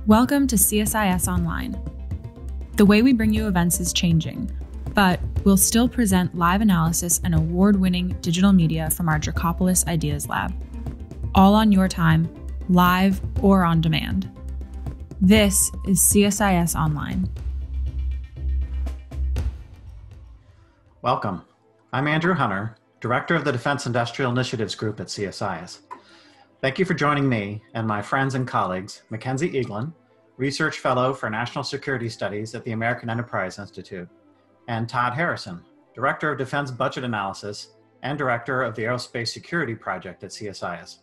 Welcome to CSIS Online. The way we bring you events is changing, but we'll still present live analysis and award-winning digital media from our Dracopolis Ideas Lab. All on your time, live or on demand. This is CSIS Online. Welcome. I'm Andrew Hunter, Director of the Defense Industrial Initiatives Group at CSIS. Thank you for joining me and my friends and colleagues, Mackenzie Eaglen, Research Fellow for National Security Studies at the American Enterprise Institute, and Todd Harrison, Director of Defense Budget Analysis and Director of the Aerospace Security Project at CSIS.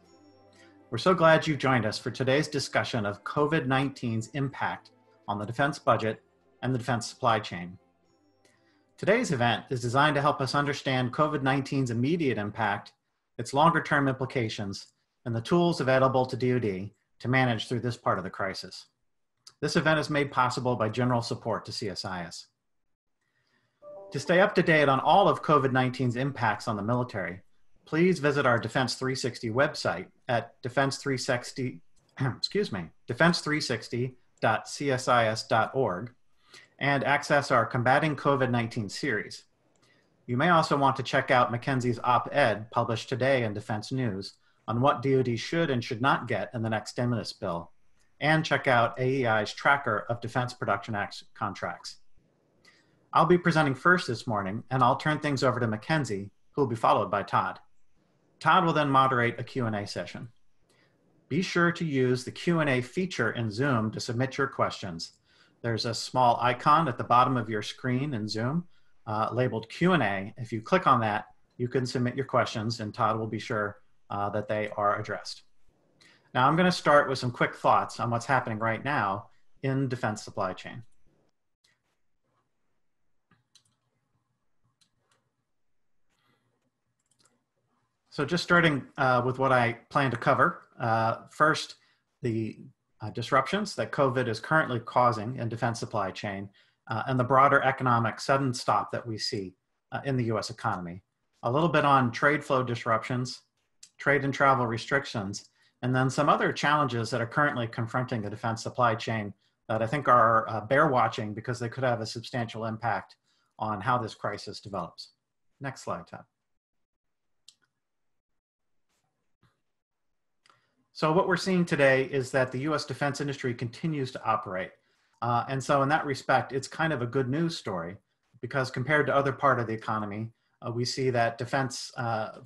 We're so glad you've joined us for today's discussion of COVID-19's impact on the defense budget and the defense supply chain. Today's event is designed to help us understand COVID-19's immediate impact, its longer-term implications, and the tools available to DoD to manage through this part of the crisis. This event is made possible by general support to CSIS. To stay up to date on all of COVID-19's impacts on the military, please visit our Defense 360 website at defense360.csis.org and access our Combating COVID-19 series. You may also want to check out Mackenzie's op-ed published today in Defense News on what DoD should and should not get in the next stimulus bill, and check out AEI's Tracker of Defense Production Act contracts. I'll be presenting first this morning, and I'll turn things over to Mackenzie, who will be followed by Todd. Todd will then moderate a Q&A session. Be sure to use the Q&A feature in Zoom to submit your questions. There's a small icon at the bottom of your screen in Zoom labeled Q&A. If you click on that, you can submit your questions, and Todd will be sure that they are addressed. Now I'm going to start with some quick thoughts on what's happening right now in defense supply chain. So just starting with what I plan to cover. First, the disruptions that COVID is currently causing in defense supply chain and the broader economic sudden stop that we see in the US economy. A little bit on trade flow disruptions, trade and travel restrictions, and then some other challenges that are currently confronting the defense supply chain that I think are bear watching because they could have a substantial impact on how this crisis develops. Next slide, Todd. So what we're seeing today is that the US defense industry continues to operate. And so in that respect, it's kind of a good news story because compared to other part of the economy, we see that defense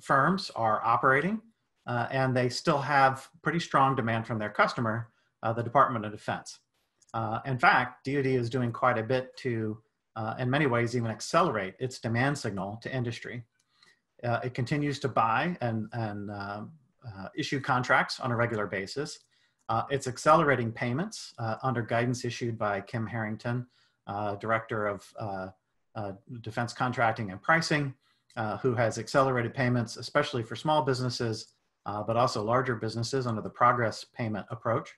firms are operating and they still have pretty strong demand from their customer, the Department of Defense. In fact, DoD is doing quite a bit to, in many ways, even accelerate its demand signal to industry. It continues to buy and issue contracts on a regular basis. It's accelerating payments under guidance issued by Kim Harrington, Director of Defense Contracting and Pricing, who has accelerated payments, especially for small businesses, but also larger businesses under the progress payment approach.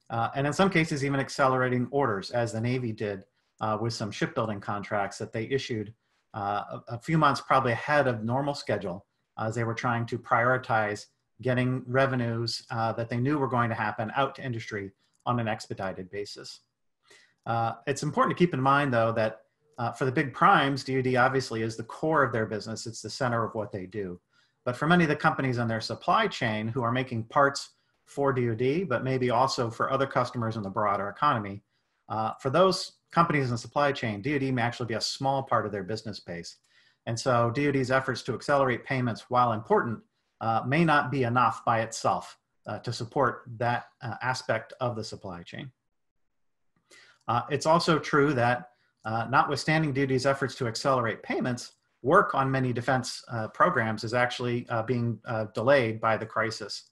And in some cases, even accelerating orders, as the Navy did with some shipbuilding contracts that they issued a few months probably ahead of normal schedule as they were trying to prioritize getting revenues that they knew were going to happen out to industry on an expedited basis. It's important to keep in mind, though, that for the big primes, DoD obviously is the core of their business. It's the center of what they do. But for many of the companies on their supply chain who are making parts for DoD, but maybe also for other customers in the broader economy, for those companies in the supply chain, DoD may actually be a small part of their business base. And so DoD's efforts to accelerate payments, while important, may not be enough by itself to support that aspect of the supply chain. It's also true that notwithstanding DoD's efforts to accelerate payments, work on many defense programs is actually being delayed by the crisis.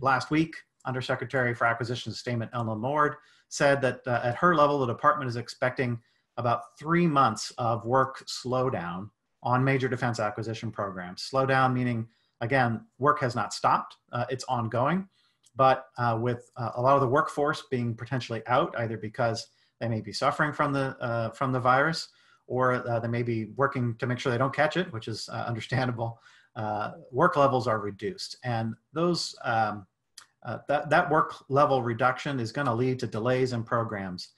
Last week, Undersecretary for Acquisition Sustainment Ellen Lord said that at her level, the department is expecting about 3 months of work slowdown on major defense acquisition programs. Slowdown meaning, again, work has not stopped, it's ongoing, but with a lot of the workforce being potentially out, either because they may be suffering from the virus, or they may be working to make sure they don't catch it, which is understandable. Work levels are reduced. And those that work level reduction is going to lead to delays in programs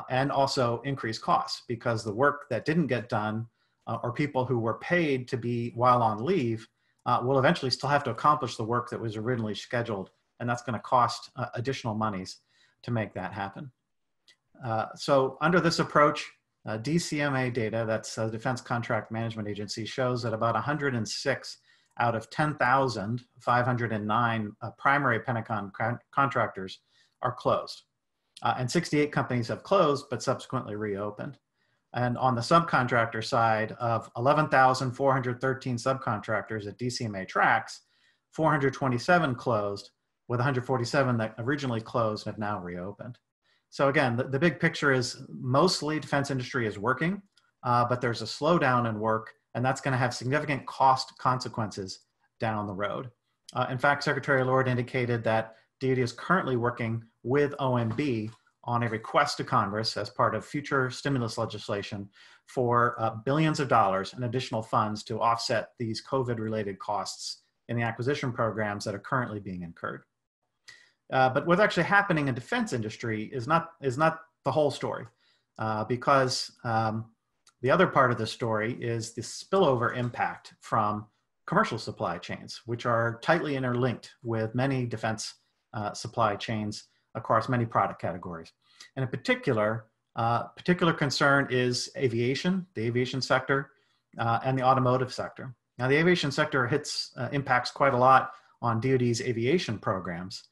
and also increased costs, because the work that didn't get done or people who were paid to be while on leave will eventually still have to accomplish the work that was originally scheduled, and that's going to cost additional monies to make that happen. So under this approach, DCMA data, that's the Defense Contract Management Agency, shows that about 106 out of 10,509 primary Pentagon contractors are closed. And 68 companies have closed, but subsequently reopened. And on the subcontractor side, of 11,413 subcontractors that DCMA tracks, 427 closed, with 147 that originally closed and have now reopened. So again, the big picture is mostly defense industry is working, but there's a slowdown in work, and that's going to have significant cost consequences down the road. In fact, Secretary Lord indicated that DoD is currently working with OMB on a request to Congress as part of future stimulus legislation for billions of dollars in additional funds to offset these COVID-related costs in the acquisition programs that are currently being incurred. But what's actually happening in defense industry is not the whole story, because the other part of the story is the spillover impact from commercial supply chains, which are tightly interlinked with many defense supply chains across many product categories. And in particular, particular concern is aviation, the aviation sector, and the automotive sector. Now, the aviation sector impacts quite a lot on DoD's aviation programs,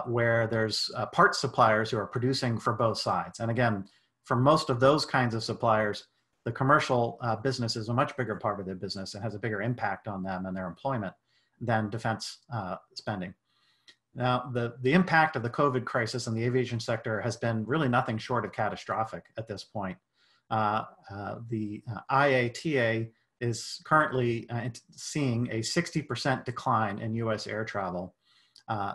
where there's parts suppliers who are producing for both sides. And again, for most of those kinds of suppliers, the commercial business is a much bigger part of their business and has a bigger impact on them and their employment than defense spending. Now, the impact of the COVID crisis in the aviation sector has been really nothing short of catastrophic at this point. The IATA is currently seeing a 60% decline in US air travel.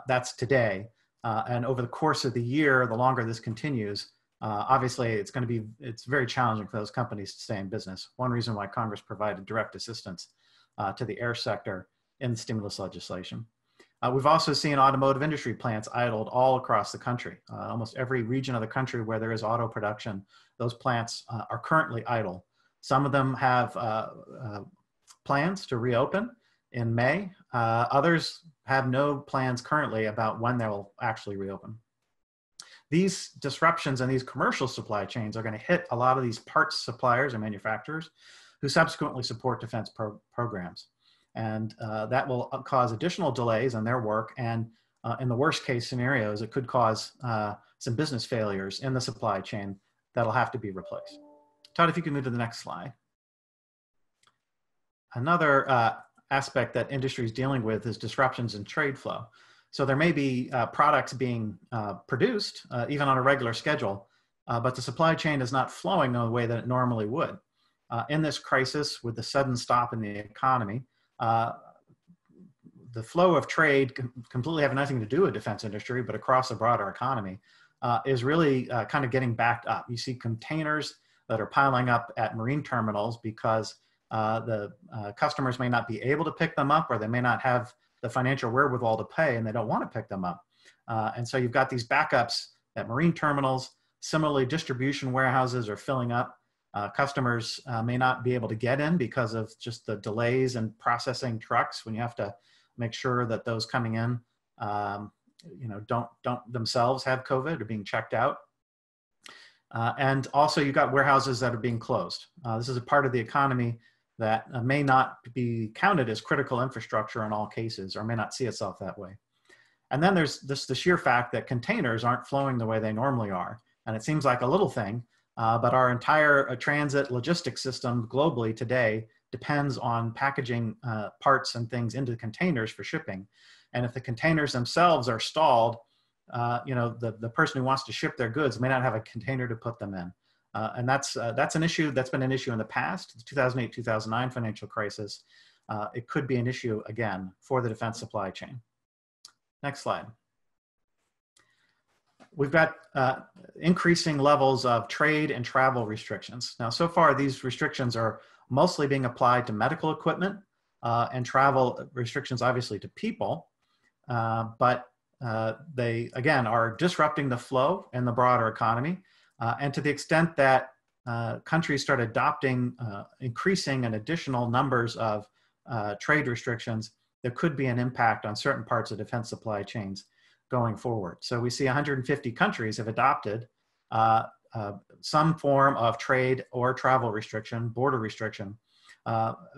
That's today. And over the course of the year, the longer this continues, obviously it's very challenging for those companies to stay in business. One reason why Congress provided direct assistance to the air sector in the stimulus legislation. We've also seen automotive industry plants idled all across the country. Almost every region of the country where there is auto production, those plants are currently idle. Some of them have plans to reopen in May. Others have no plans currently about when they'll actually reopen. These disruptions in these commercial supply chains are going to hit a lot of these parts suppliers and manufacturers who subsequently support defense programs. And that will cause additional delays in their work. And in the worst case scenarios, it could cause some business failures in the supply chain that'll have to be replaced. Todd, if you can move to the next slide. Another aspect that industry is dealing with is disruptions in trade flow. So there may be products being produced even on a regular schedule, but the supply chain is not flowing in the way that it normally would. In this crisis, with the sudden stop in the economy, the flow of trade completely have nothing to do with defense industry, but across the broader economy is really kind of getting backed up. You see containers that are piling up at marine terminals because the customers may not be able to pick them up, or they may not have the financial wherewithal to pay, and they don't want to pick them up. And so you've got these backups at marine terminals. Similarly, distribution warehouses are filling up. Customers may not be able to get in because of just the delays in processing trucks when you have to make sure that those coming in don't themselves have COVID or being checked out. And also you've got warehouses that are being closed. This is a part of the economy that may not be counted as critical infrastructure in all cases, or may not see itself that way. And then there's the sheer fact that containers aren't flowing the way they normally are. And it seems like a little thing, but our entire transit logistics system globally today depends on packaging parts and things into containers for shipping. And if the containers themselves are stalled, the person who wants to ship their goods may not have a container to put them in. And that's an issue that's been an issue in the past, the 2008-2009 financial crisis. It could be an issue again for the defense supply chain. Next slide. We've got increasing levels of trade and travel restrictions. Now, so far, these restrictions are mostly being applied to medical equipment and travel restrictions, obviously, to people. But they, again, are disrupting the flow in the broader economy. And to the extent that countries start adopting increasing and additional numbers of trade restrictions, there could be an impact on certain parts of defense supply chains going forward. So we see 150 countries have adopted some form of trade or travel restriction, border restriction.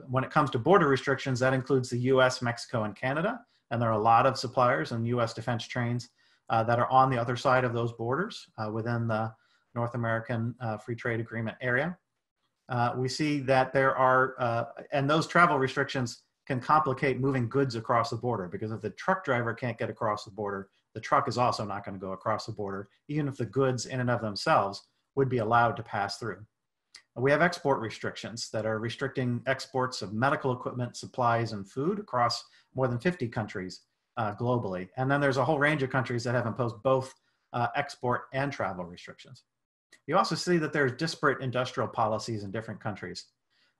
When it comes to border restrictions, that includes the US, Mexico, and Canada. And there are a lot of suppliers and US defense trains that are on the other side of those borders within the North American Free Trade Agreement area. We see that there are, and those travel restrictions can complicate moving goods across the border, because if the truck driver can't get across the border, the truck is also not going to go across the border, even if the goods in and of themselves would be allowed to pass through. We have export restrictions that are restricting exports of medical equipment, supplies, and food across more than 50 countries globally. And then there's a whole range of countries that have imposed both export and travel restrictions. You also see that there's disparate industrial policies in different countries.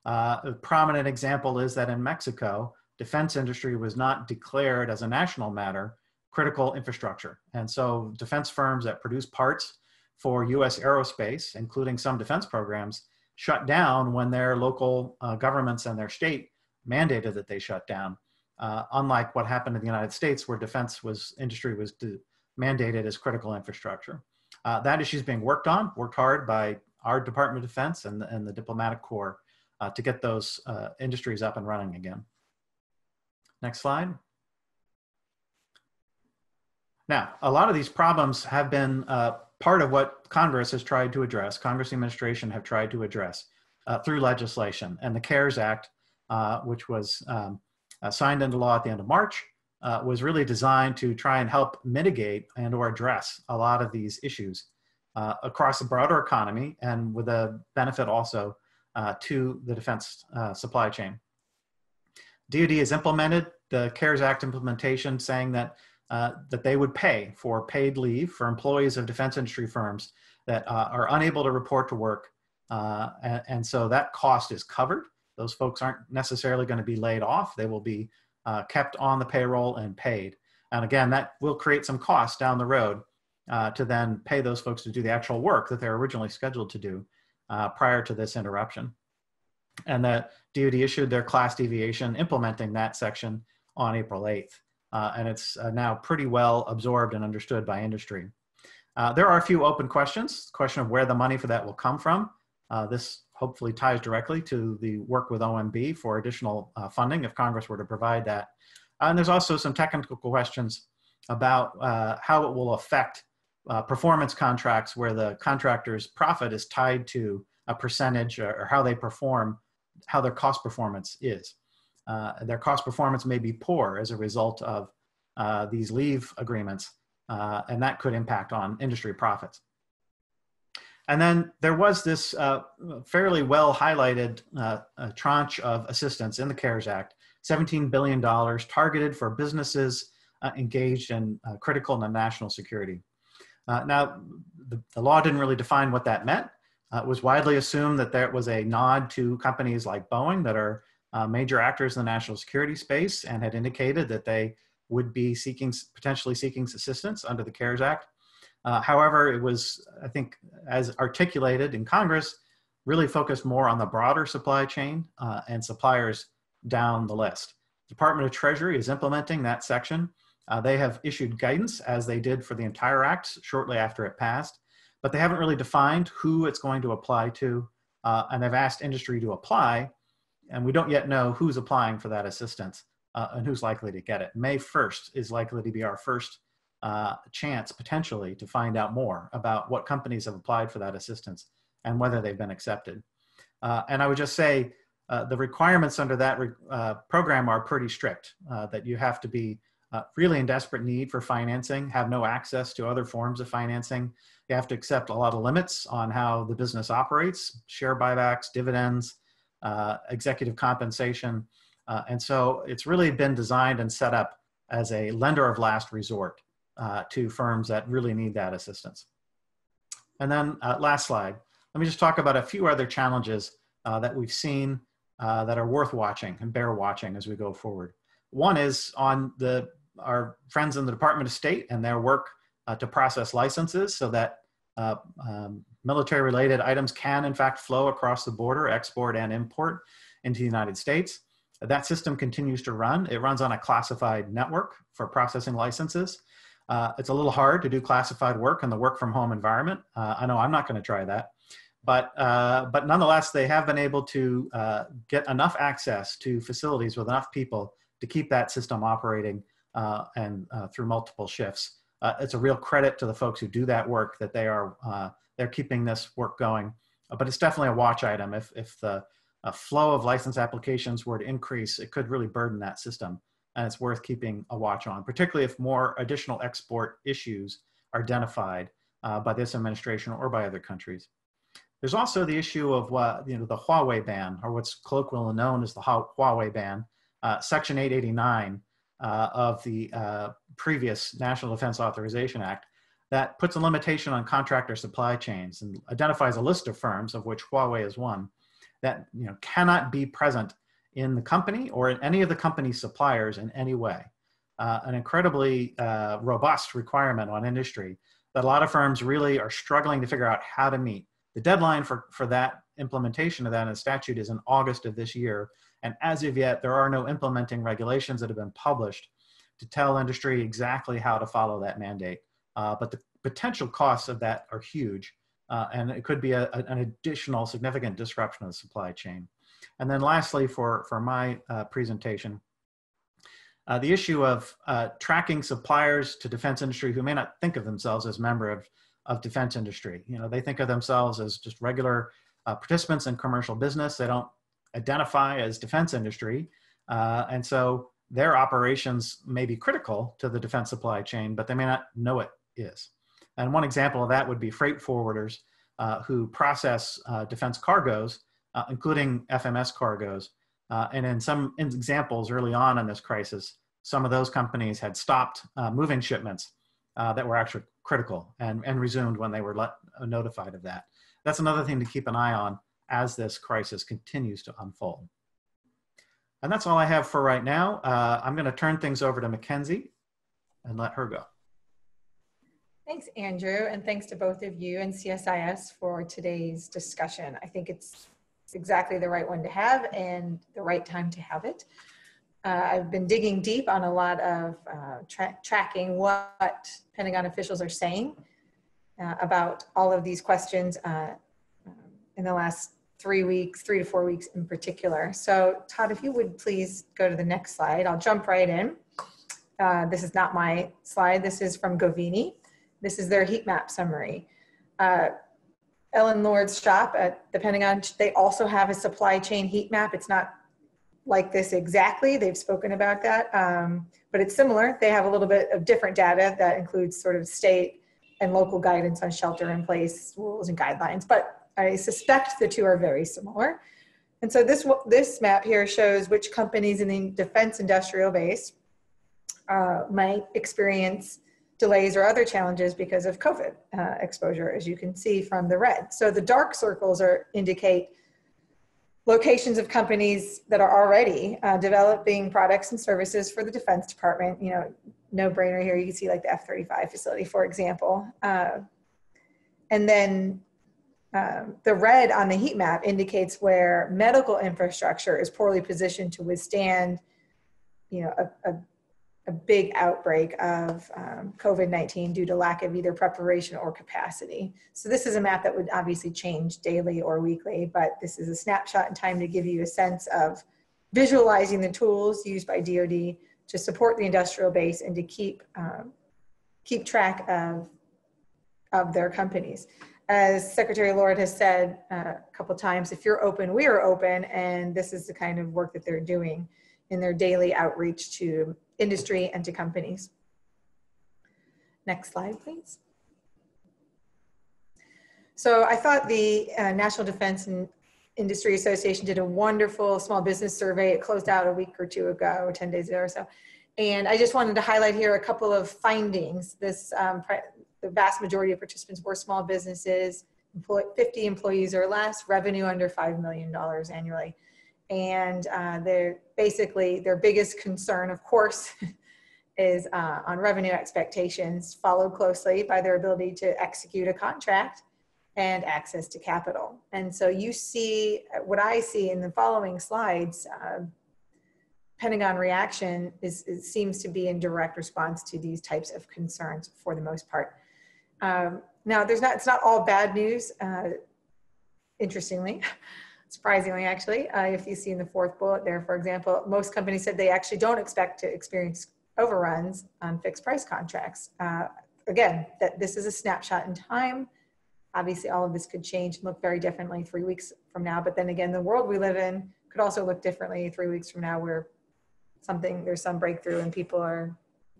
A prominent example is that in Mexico, defense industry was not declared as a national matter critical infrastructure. And so defense firms that produce parts for US aerospace, including some defense programs, shut down when their local governments and their state mandated that they shut down. Unlike what happened in the United States, where defense industry was mandated as critical infrastructure. That issue is being worked hard by our Department of Defense and the Diplomatic Corps to get those industries up and running again. Next slide. Now, a lot of these problems have been part of what Congress has tried to address, Congress administration have tried to address through legislation. And the CARES Act, which was signed into law at the end of March, was really designed to try and help mitigate and or address a lot of these issues across the broader economy, and with a benefit also to the defense supply chain. DoD has implemented the CARES Act implementation, saying that that they would pay for paid leave for employees of defense industry firms that are unable to report to work. And so that cost is covered. Those folks aren't necessarily going to be laid off. They will be kept on the payroll and paid. And again, that will create some costs down the road to then pay those folks to do the actual work that they're originally scheduled to do prior to this interruption. And that DoD issued their class deviation implementing that section on April 8th. And it's now pretty well absorbed and understood by industry. There are a few open questions. The question of where the money for that will come from. This hopefully ties directly to the work with OMB for additional funding if Congress were to provide that. And there's also some technical questions about how it will affect performance contracts where the contractor's profit is tied to a percentage or how they perform, how their cost performance is. Their cost performance may be poor as a result of these leave agreements, and that could impact on industry profits. And then there was this fairly well highlighted tranche of assistance in the CARES Act, $17 billion targeted for businesses engaged in critical and national security. Now, the law didn't really define what that meant. It was widely assumed that there was a nod to companies like Boeing that are major actors in the national security space and had indicated that they would be potentially seeking assistance under the CARES Act. However, it was, I think, as articulated in Congress, really focused more on the broader supply chain and suppliers down the list. Department of Treasury is implementing that section. They have issued guidance, as they did for the entire act shortly after it passed, but they haven't really defined who it's going to apply to, and they've asked industry to apply, and we don't yet know who's applying for that assistance and who's likely to get it. May 1st is likely to be our first chance, potentially, to find out more about what companies have applied for that assistance and whether they've been accepted. And I would just say the requirements under that program are pretty strict, that you have to be really in desperate need for financing, have no access to other forms of financing. You have to accept a lot of limits on how the business operates, share buybacks, dividends, executive compensation. And so it's really been designed and set up as a lender of last resort to firms that really need that assistance. And then last slide, let me just talk about a few other challenges that we've seen that are worth watching and bear watching as we go forward. One is on the our friends in the Department of State and their work to process licenses so that military-related items can, in fact, flow across the border, export and import into the United States. That system continues to run. It runs on a classified network for processing licenses. It's a little hard to do classified work in the work-from-home environment. I know I'm not going to try that. But nonetheless, they have been able to get enough access to facilities with enough people to keep that system operating and through multiple shifts. It's a real credit to the folks who do that work that they're keeping this work going. But it's definitely a watch item. If the flow of license applications were to increase, it could really burden that system. And it's worth keeping a watch on, particularly if more additional export issues are identified by this administration or by other countries. There's also the issue of the Huawei ban, or what's colloquially known as the Huawei ban, Section 889 of the previous National Defense Authorization Act, that puts a limitation on contractor supply chains and identifies a list of firms, of which Huawei is one, that cannot be present in the company or in any of the company's suppliers in any way. An incredibly robust requirement on industry that a lot of firms really are struggling to figure out how to meet. The deadline for that implementation of that in the statute is in August of this year. And as of yet, there are no implementing regulations that have been published to tell industry exactly how to follow that mandate. But the potential costs of that are huge. And it could be an additional significant disruption of the supply chain. And then lastly, for my presentation, the issue of tracking suppliers to defense industry who may not think of themselves as member of defense industry. They think of themselves as just regular participants in commercial business. They don't identify as defense industry. And so their operations may be critical to the defense supply chain, but they may not know it is. And one example of that would be freight forwarders who process defense cargoes, including FMS cargoes. And in some examples early on in this crisis, some of those companies had stopped moving shipments that were actually critical and resumed when they were notified of that. That's another thing to keep an eye on as this crisis continues to unfold. And that's all I have for right now. I'm going to turn things over to Mackenzie and let her go. Thanks, Andrew, and thanks to both of you and CSIS for today's discussion. I think it's exactly the right one to have and the right time to have it. I've been digging deep on a lot of tracking what Pentagon officials are saying about all of these questions in the last 3 to 4 weeks in particular. So Todd, if you would please go to the next slide, I'll jump right in. This is not my slide. This is from Govini. This is their heat map summary. Ellen Lord's shop at the Pentagon, they also have a supply chain heat map. It's not like this exactly. They've spoken about that, but it's similar. They have a little bit of different data that includes sort of state and local guidance on shelter in place rules and guidelines, but I suspect the two are very similar. And so this map here shows which companies in the defense industrial base might experience delays or other challenges because of COVID exposure, as you can see from the red. So the dark circles indicate locations of companies that are already developing products and services for the Defense Department. No brainer here. You can see like the F-35 facility, for example. And then the red on the heat map indicates where medical infrastructure is poorly positioned to withstand, a big outbreak of COVID-19 due to lack of either preparation or capacity. So this is a map that would obviously change daily or weekly, but this is a snapshot in time to give you a sense of visualizing the tools used by DoD to support the industrial base and to keep track of their companies. As Secretary Lord has said a couple times, if you're open, we are open, and this is the kind of work that they're doing in their daily outreach to industry and to companies. Next slide, please. So I thought the National Defense and Industry Association did a wonderful small business survey. It closed out a week or two ago, or 10 days ago or so. And I just wanted to highlight here a couple of findings. The vast majority of participants were small businesses, 50 employees or less, revenue under $5 million annually. And they're basically, their biggest concern, of course, is on revenue expectations, followed closely by their ability to execute a contract and access to capital. And so you see what I see in the following slides. Pentagon reaction seems to be in direct response to these types of concerns for the most part. Now, it's not all bad news, interestingly, surprisingly actually. If you see in the fourth bullet there, for example, most companies said they actually don't expect to experience overruns on fixed price contracts. Again, that this is a snapshot in time. Obviously, all of this could change and look very differently 3 weeks from now. But then again, the world we live in could also look differently 3 weeks from now, where there's some breakthrough and people are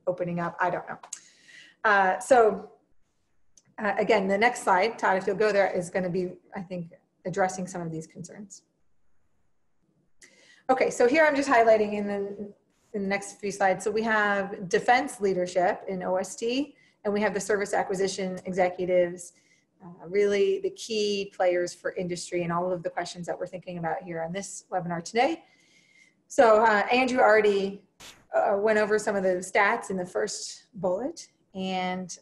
opening up. I don't know. Again, the next slide, Todd, if you'll go there, is going to be, I think, addressing some of these concerns. Okay, so here I'm just highlighting in the next few slides. So we have defense leadership in OSD, and we have the service acquisition executives, really the key players for industry and all of the questions that we're thinking about here on this webinar today. So Andrew already went over some of the stats in the first bullet, and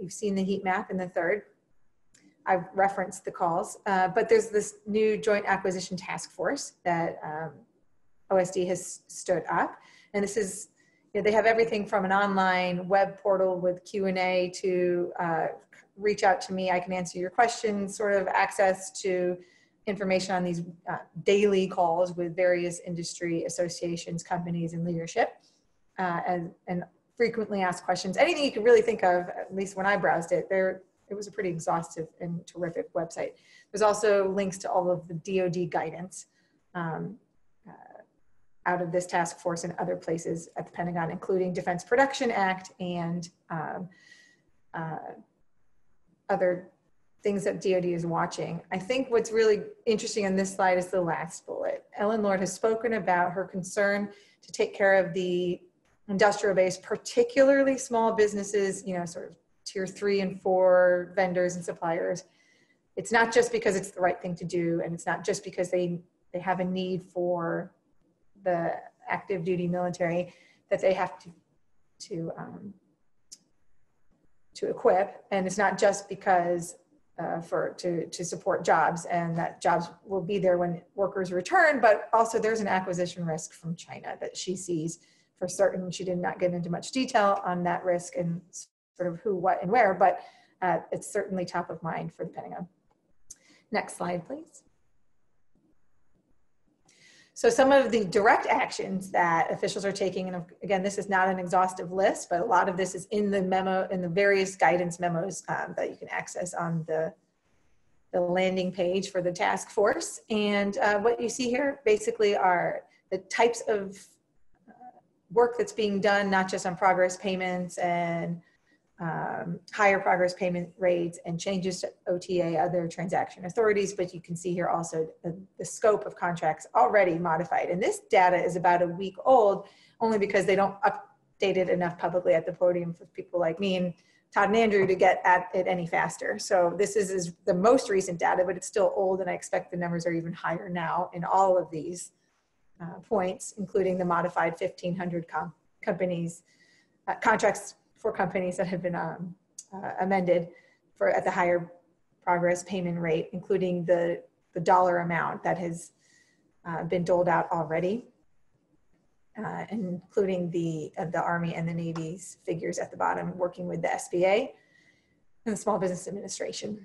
you've seen the heat map in the third. I've referenced the calls, but there's this new joint acquisition task force that OSD has stood up. And this is, they have everything from an online web portal with Q&A to reach out to me, I can answer your questions, sort of access to information on these daily calls with various industry associations, companies, and leadership, and frequently asked questions. Anything you could really think of, at least when I browsed it, it was a pretty exhaustive and terrific website. There's also links to all of the DoD guidance out of this task force and other places at the Pentagon, including Defense Production Act and other things that DoD is watching. I think what's really interesting on this slide is the last bullet. Ellen Lord has spoken about her concern to take care of the industrial base, particularly small businesses, sort of tier 3 and 4 vendors and suppliers. It's not just because it's the right thing to do, and it's not just because they have a need for the active duty military that they have to equip, and it's not just because to support jobs, and that jobs will be there when workers return, but also there's an acquisition risk from China that she sees for certain. She did not get into much detail on that risk and sort of who, what, and where, but it's certainly top of mind for the Pentagon. Next slide, please. So some of the direct actions that officials are taking, and again, this is not an exhaustive list, but a lot of this is in the memo, in the various guidance memos that you can access on the landing page for the task force. And what you see here basically are the types of work that's being done, not just on progress payments and higher progress payment rates and changes to OTA, other transaction authorities, but you can see here also the scope of contracts already modified. And this data is about a week old, only because they don't update it enough publicly at the podium for people like me and Todd and Andrew to get at it any faster. So this is the most recent data, but it's still old, and I expect the numbers are even higher now in all of these points, including the modified 1,500 companies, contracts for companies that have been amended at the higher progress payment rate, including the dollar amount that has been doled out already, including the Army and the Navy's figures at the bottom, working with the SBA and the Small Business Administration.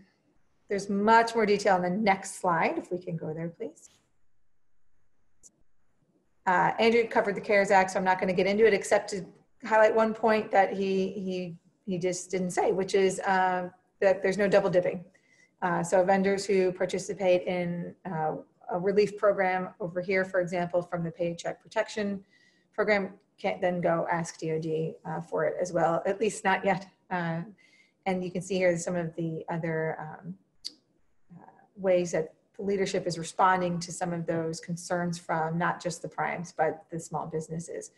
There's much more detail on the next slide, if we can go there, please. Andrew covered the CARES Act, so I'm not going to get into it except to highlight one point that he just didn't say, which is that there's no double dipping. So vendors who participate in a relief program over here, for example, from the Paycheck Protection Program, can't then go ask DoD for it as well, at least not yet. And you can see here some of the other ways that the leadership is responding to some of those concerns from not just the primes, but the small businesses.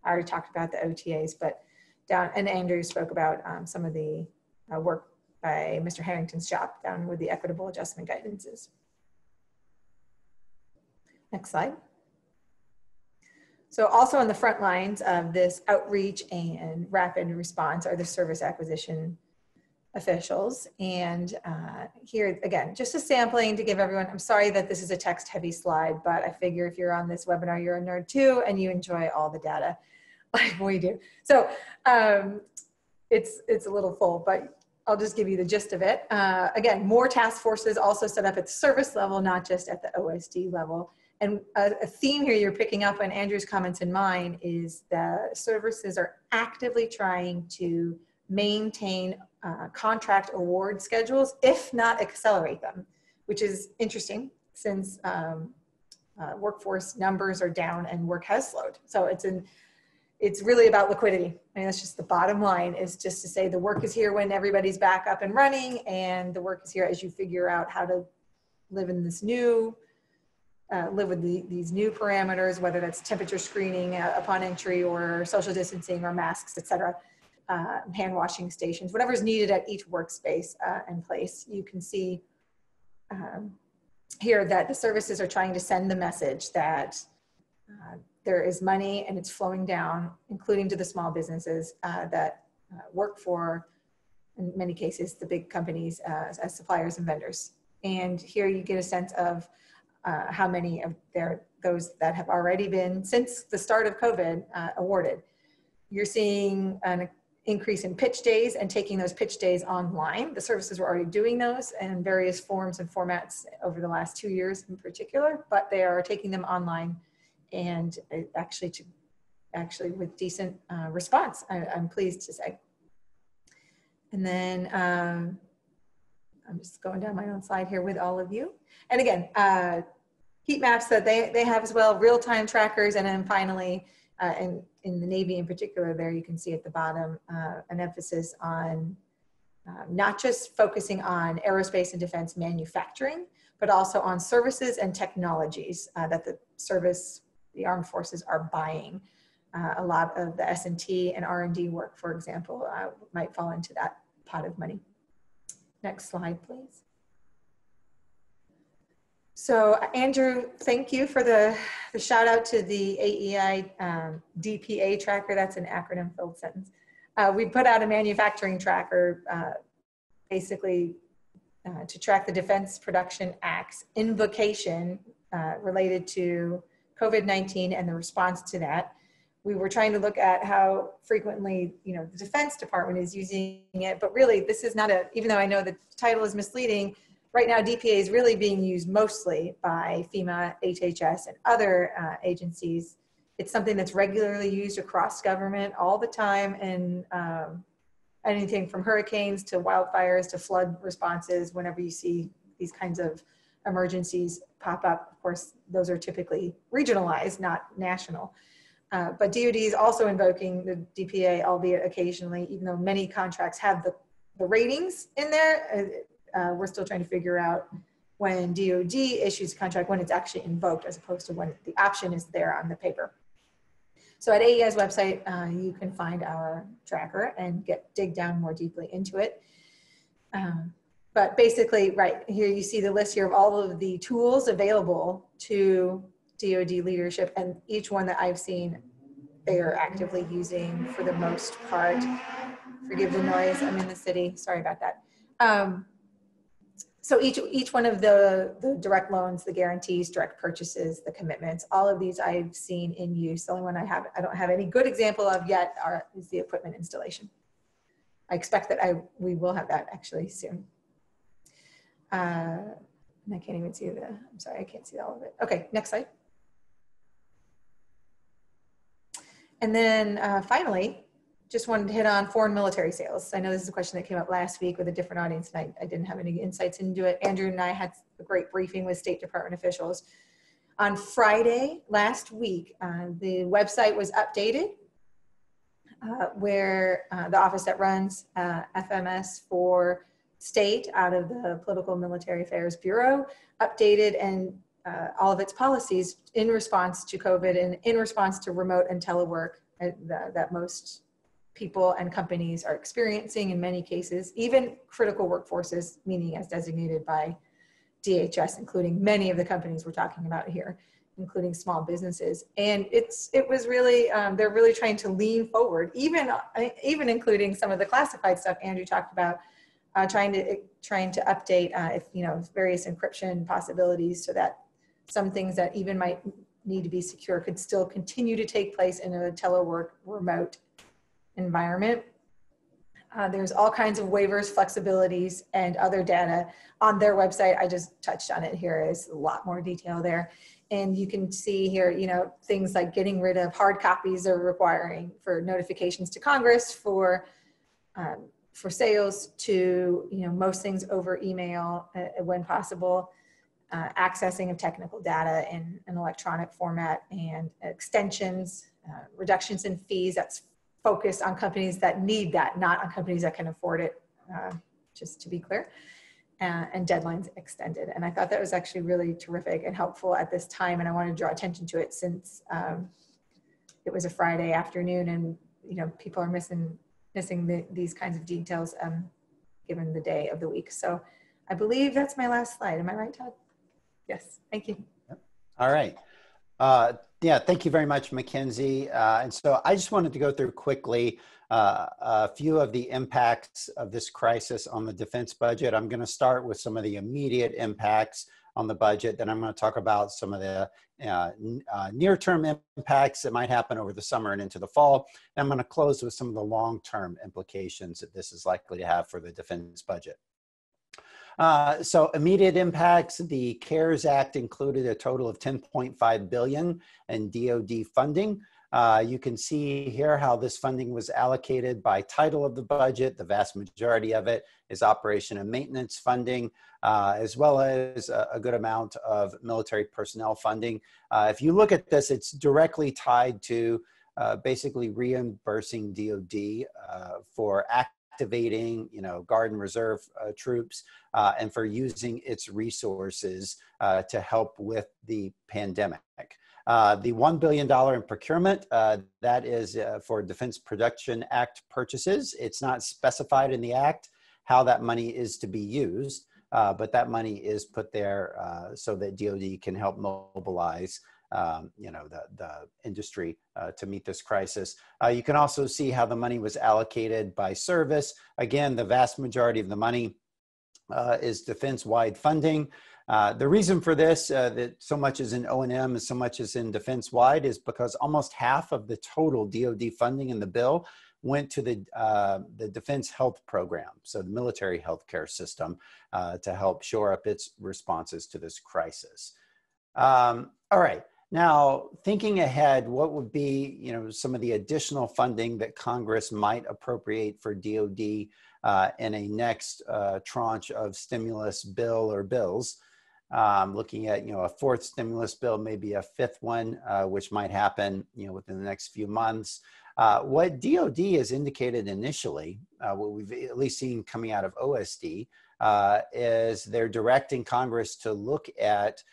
I already talked about the OTAs, but and Andrew spoke about some of the work by Mr. Harrington's shop down with the equitable adjustment guidances. Next slide. So also on the front lines of this outreach and rapid response are the service acquisition officials. And here, again, just a sampling to give everyone, I'm sorry that this is a text heavy slide, but I figure if you're on this webinar, you're a nerd too, and you enjoy all the data like we do. So it's a little full, but I'll just give you the gist of it. Again, more task forces also set up at the service level, not just at the OSD level. And a theme here you're picking up on Andrew's comments and mine is the services are actively trying to maintain contract award schedules, if not accelerate them, which is interesting since workforce numbers are down and work has slowed. So it's really about liquidity. I mean, that's just the bottom line, is just to say the work is here when everybody's back up and running, and the work is here as you figure out how to live in this new, live with these new parameters, whether that's temperature screening upon entry or social distancing or masks, et cetera, hand washing stations, whatever is needed at each workspace and place. You can see here that the services are trying to send the message that there is money and it's flowing down, including to the small businesses that work for, in many cases, the big companies as suppliers and vendors. And here you get a sense of how many of those that have already been, since the start of COVID, awarded. You're seeing an increase in pitch days and taking those pitch days online. The services were already doing those in various forms and formats over the last 2 years in particular, but they are taking them online, and actually with decent response, I'm pleased to say. And then I'm just going down my own slide here with all of you. And again, heat maps that they have as well, real-time trackers, and then finally, in the Navy in particular, there you can see at the bottom an emphasis on not just focusing on aerospace and defense manufacturing, but also on services and technologies that the armed forces are buying. A lot of the S&T and R&D work, for example, might fall into that pot of money. Next slide, please. So Andrew, thank you for the shout out to the AEI DPA Tracker. That's an acronym filled sentence. We put out a manufacturing tracker basically to track the Defense Production Act's invocation related to COVID-19 and the response to that. We were trying to look at how frequently, the Defense Department is using it, but really this is not even though I know the title is misleading, right now DPA is really being used mostly by FEMA, HHS, and other agencies. It's something that's regularly used across government all the time, and anything from hurricanes to wildfires to flood responses. Whenever you see these kinds of emergencies pop up, of course, those are typically regionalized, not national. But DoD is also invoking the DPA, albeit occasionally, even though many contracts have the ratings in there. We're still trying to figure out when DoD issues a contract, when it's actually invoked, as opposed to when the option is there on the paper. So at AEI's website, you can find our tracker and dig down more deeply into it. But basically, right here, you see the list here of all of the tools available to DoD leadership, and each one that I've seen, they are actively using for the most part. Forgive the noise, I'm in the city, sorry about that. So each one of the direct loans, the guarantees, direct purchases, the commitments, all of these I've seen in use. The only one I don't have any good example of yet is the equipment installation. I expect that we will have that actually soon. And I can't even see I'm sorry, I can't see all of it. Okay, next slide. And then finally, just wanted to hit on foreign military sales. I know this is a question that came up last week with a different audience, and I didn't have any insights into it. Andrew and I had a great briefing with State Department officials. On Friday last week, the website was updated where the office that runs FMS for state out of the Political Military Affairs Bureau updated and all of its policies in response to COVID and in response to remote and telework that most people and companies are experiencing in many cases, even critical workforces, meaning as designated by DHS, including many of the companies we're talking about here. including small businesses. And it was really, they're really trying to lean forward, even including some of the classified stuff Andrew talked about, trying to update various encryption possibilities so that some things that even might need to be secure could still continue to take place in a telework remote environment. There's all kinds of waivers, flexibilities, and other data on their website. I just touched on it here. There's a lot more detail there. And you can see here, things like getting rid of hard copies are requiring for notifications to Congress, for sales, to, most things over email when possible, accessing of technical data in an electronic format, and extensions, reductions in fees. That's focused on companies that need that, not on companies that can afford it, just to be clear, and deadlines extended. And I thought that was actually really terrific and helpful at this time. And I want to draw attention to it since it was a Friday afternoon, and people are missing these kinds of details given the day of the week. So I believe that's my last slide. Am I right, Todd? Yes, thank you. Yep. All right. Yeah, thank you very much, Mackenzie. And so I just wanted to go through quickly a few of the impacts of this crisis on the defense budget. I'm going to start with some of the immediate impacts on the budget. Then I'm going to talk about some of the near-term impacts that might happen over the summer and into the fall. And I'm going to close with some of the long-term implications that this is likely to have for the defense budget. So immediate impacts, the CARES Act included a total of $10.5 billion in DoD funding. You can see here how this funding was allocated by title of the budget. The vast majority of it is operation and maintenance funding, as well as a good amount of military personnel funding. If you look at this, it's directly tied to basically reimbursing DoD for activating, Guard and Reserve troops, and for using its resources to help with the pandemic. The $1 billion in procurement, that is for Defense Production Act purchases. It's not specified in the act how that money is to be used, but that money is put there so that DoD can help mobilize the industry to meet this crisis. You can also see how the money was allocated by service. Again, the vast majority of the money is defense-wide funding. The reason for this, that so much is in O&M and so much is in defense-wide, is because almost half of the total DoD funding in the bill went to the Defense Health Program, so the military healthcare system, to help shore up its responses to this crisis. All right. Now, thinking ahead, what would be, some of the additional funding that Congress might appropriate for DoD in a next tranche of stimulus bill or bills? Looking at, a fourth stimulus bill, maybe a fifth one, which might happen, within the next few months. What DoD has indicated initially, what we've at least seen coming out of OSD, is they're directing Congress to look at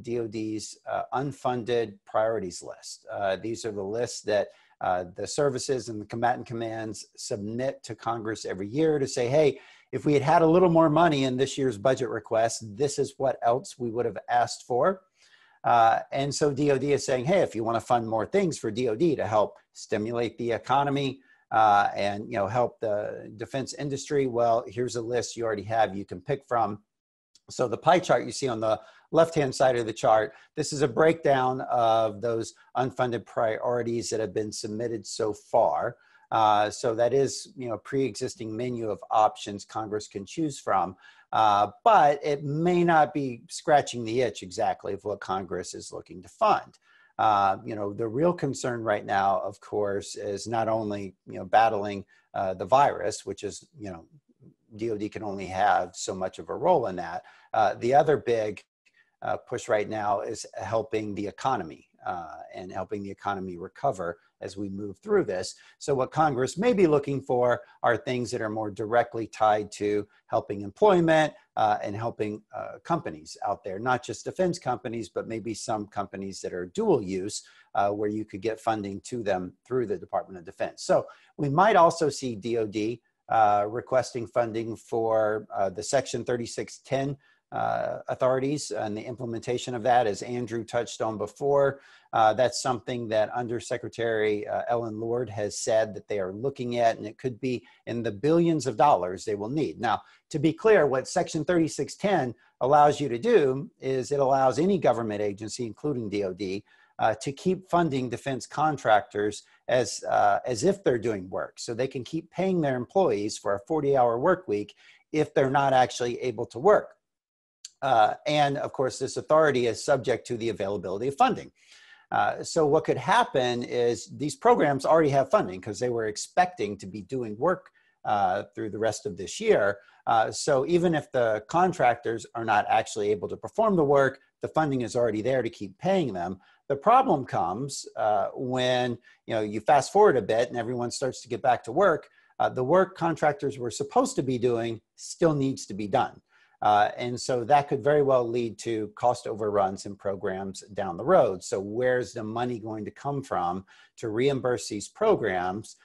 DoD's unfunded priorities list. These are the lists that the services and the combatant commands submit to Congress every year to say, hey, if we had a little more money in this year's budget request, this is what else we would have asked for. And so DoD is saying, hey, if you want to fund more things for DoD to help stimulate the economy and help the defense industry, well, here's a list you already have you can pick from. So the pie chart you see on the left-hand side of the chart, this is a breakdown of those unfunded priorities that have been submitted so far. So that is, a pre-existing menu of options Congress can choose from, but it may not be scratching the itch exactly of what Congress is looking to fund. The real concern right now, of course, is not only, battling the virus, which is, DoD can only have so much of a role in that. The other big push right now is helping the economy and helping the economy recover as we move through this. So what Congress may be looking for are things that are more directly tied to helping employment and helping companies out there, not just defense companies, but maybe some companies that are dual use where you could get funding to them through the Department of Defense. So we might also see DoD requesting funding for the Section 3610 authorities and the implementation of that, as Andrew touched on before. That's something that Undersecretary Ellen Lord has said that they are looking at, and it could be in the billions of dollars they will need. Now, to be clear, what Section 3610 allows you to do is it allows any government agency, including DoD, to keep funding defense contractors as if they're doing work. So they can keep paying their employees for a 40-hour work week if they're not actually able to work. And of course, this authority is subject to the availability of funding. So what could happen is these programs already have funding because they were expecting to be doing work through the rest of this year. So even if the contractors are not actually able to perform the work, the funding is already there to keep paying them. The problem comes when you fast forward a bit and everyone starts to get back to work. The work contractors were supposed to be doing still needs to be done. And so that could very well lead to cost overruns in programs down the road. So where's the money going to come from to reimburse these programs